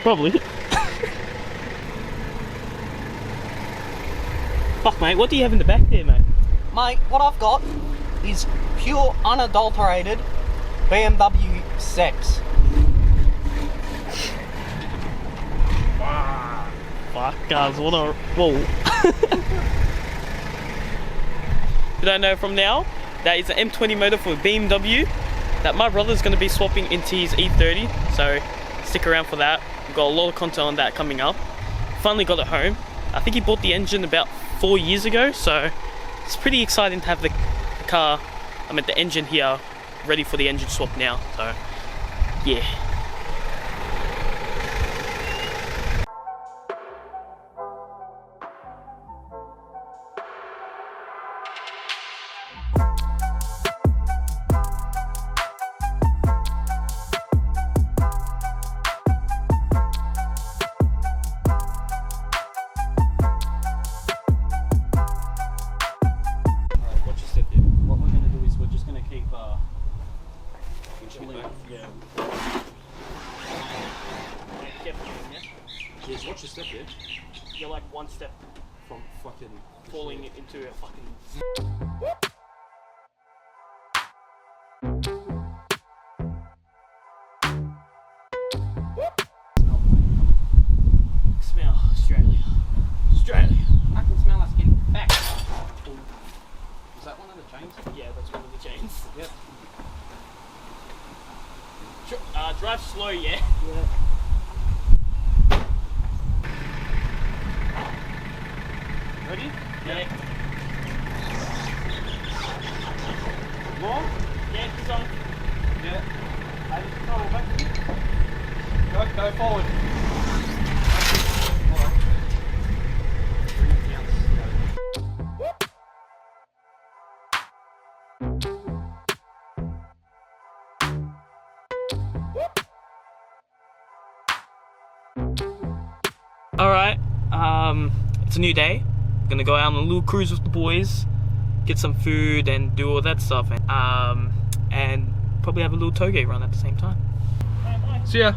Probably. Fuck, mate, what do you have in the back there, mate? Mate, what I've got is pure, unadulterated BMW sex. Wow. Fuck, guys, what a... Whoa. You don't know from now, that is an M20 motor for BMW that my brother's going to be swapping into his E30, so stick around for that. We've got a lot of content on that coming up. Finally got it home. I think he bought the engine about 4 years ago, so it's pretty exciting to have the car, the engine here, ready for the engine swap now, so yeah. Yes, watch your step, dude. You're like one step From fucking falling into a fucking... Smell Australia. Australia. I can smell us getting back. Is that one of the chains? Yeah, that's one of the chains. Yep. Drive slow, yeah? Yeah. Ready? Yeah. More? Yeah, keep on. Yeah. Hey, come on, back. Go forward. Alright, it's a new day. Gonna go out on a little cruise with the boys, get some food and do all that stuff, and probably have a little toge run at the same time. See ya.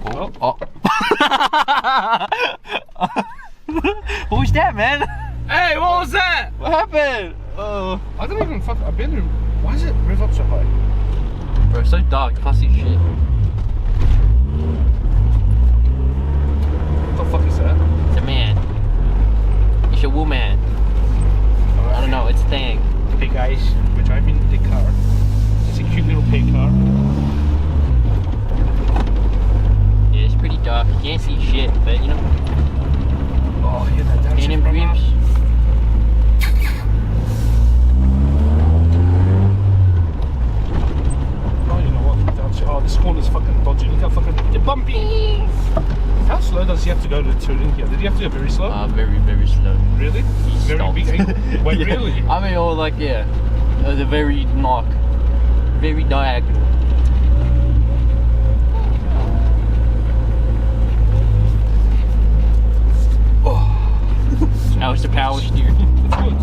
Oh. What was that, man? Hey, what was that? What happened? I don't even fucking. I've been in. Why does it rev up so high? Bro, it's so dark, you can't see shit. What the fuck is that? It's a man. It's a woman. I don't know, it's a thing. Hey guys, we're driving the car. It's a cute little pig car. Yeah, it's pretty dark. You can't see shit, but you know. Oh, yeah, that dancing Cannon from dreams. Oh, you know what? Oh, this corner's fucking dodgy. Look how fucking bumpy. How slow does he have to go to turn in here? Did he have to go very slow? Very, very slow. Really? Very stopped. big. Wait, Yeah. really? I mean, all like, yeah. The very knock. Very diagonal. Oh, Now it's the power steering. that's good.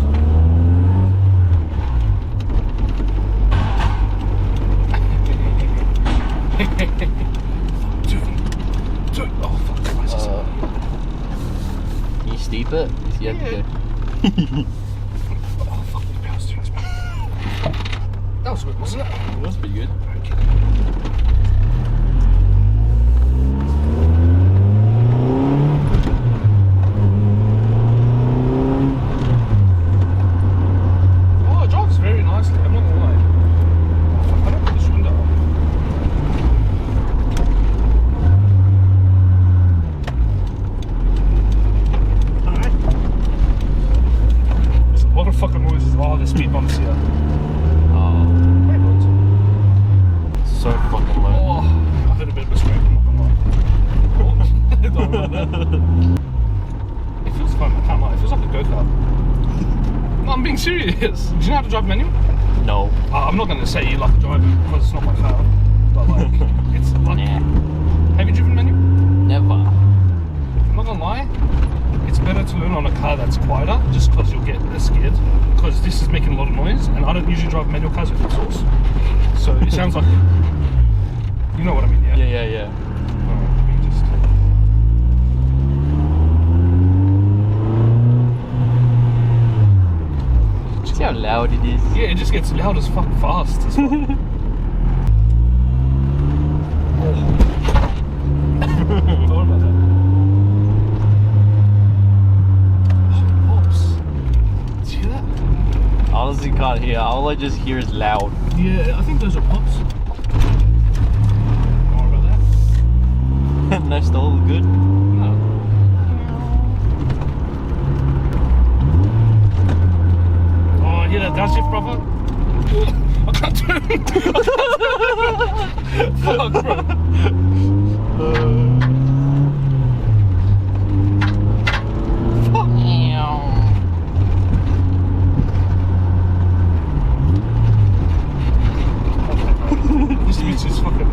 Dude. Oh, fuck. Can you steep it? You have to go. Oh, fuck. The power steering's bad. That was good, wasn't it? That was pretty good. Okay. Oh, it drives very nicely. I'm not gonna lie. Oh, fuck. I don't put this window on. Alright. There's a lot of fucking noises. Oh, the speed bumps here. Oh, Very good. so fucking low. Oh, I heard a bit of a scrape, I'm not gonna lie. Don't mind that. It feels fun, I can't lie. It feels like a go-kart. No, I'm being serious. Do you know how to drive manual? No. I'm not gonna say you like to drive it because it's not my car. But like, it's like... Nah. Have you driven manual? Never. I'm not gonna lie. It's better to learn on a car that's quieter, just because you'll get less scared. Because this is making a lot of noise, and I don't usually drive manual cars with exhaust. So it sounds like... You know what I mean, yeah? Yeah. it just gets loud as fuck fast as well. What about that? Pops. See that? I honestly can't hear. All I just hear is loud. Yeah, I think those are pops. What about that? No stall, good. No. Oh, hear that downshift, brother? I can't turn. Fuck, bro. This bitch is fucking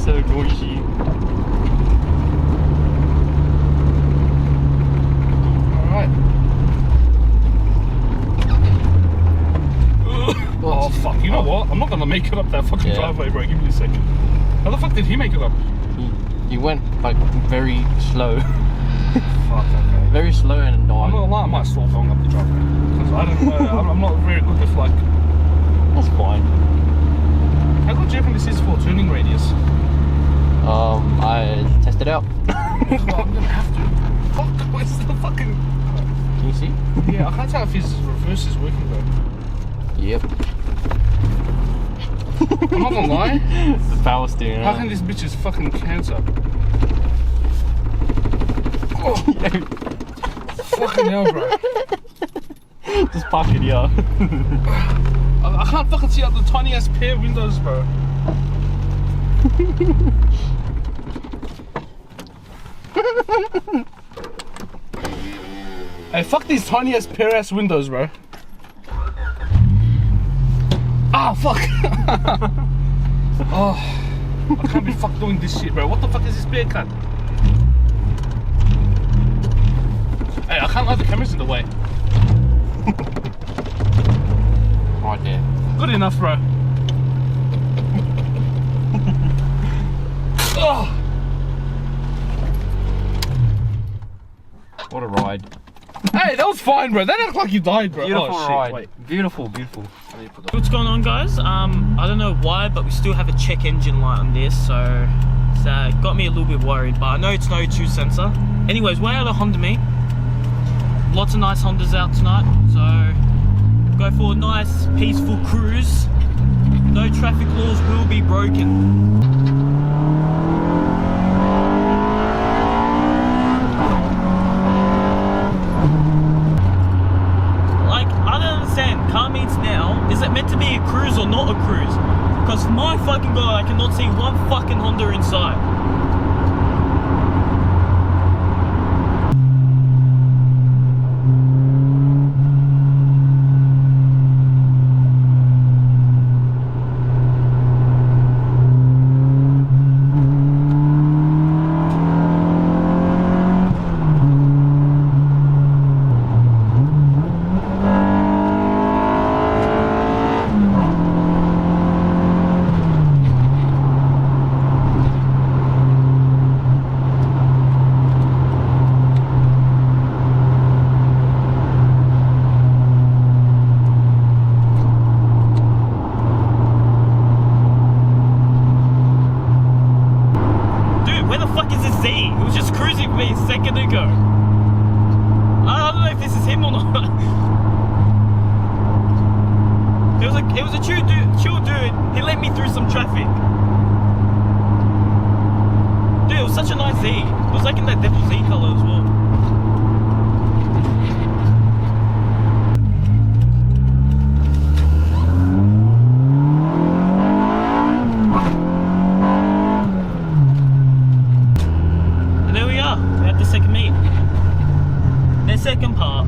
So noisy. alright. Oh fuck, you know what? I'm not gonna make it up that fucking driveway, bro. Give me a second. How the fuck did he make it up? He went like very slow. Fuck, okay. Very slow and I'm annoying. not gonna lie, I might stall going up the driveway. Because I don't know, I'm not very good with like... That's fine. How good do you reckon this is for turning radius? I tested out. Well, I'm gonna have to. Fuck, where's the fucking... Can you see? Yeah, I can't tell if his reverse is working though. Yep. I'm not gonna lie. The power steering. How can this bitch is fucking cancer? Oh, fucking hell, bro. Just park it here. I can't fucking see out the tiny ass pair windows, bro. Hey, fuck these tiny ass pair ass windows, bro. Ah, fuck. Oh, I can't be fucked doing this shit, bro. What the fuck is this beer cut? Hey, I can't let the cameras in the way. Right there. Good enough, bro. Oh. What a ride. Hey, that was fine, bro. That looked like you died, bro. Beautiful oh, shit. ride. Wait. Beautiful, beautiful. What's going on, guys? I don't know why, but we still have a check engine light on this, so it's got me a little bit worried, but I know it's no O2 sensor. Anyways, we're out of Honda Me. Lots of nice Hondas out tonight, so go for a nice, peaceful cruise. No traffic laws will be broken. Car meets now, is it meant to be a cruise or not a cruise? Because my fucking god, I cannot see one fucking Honda inside. A second ago. I don't know if this is him or not. It was a chill dude. He let me through some traffic. Dude, it was such a nice Z. It was like in that Devil Z color as well. And there we are. We're at the second meet. The second part.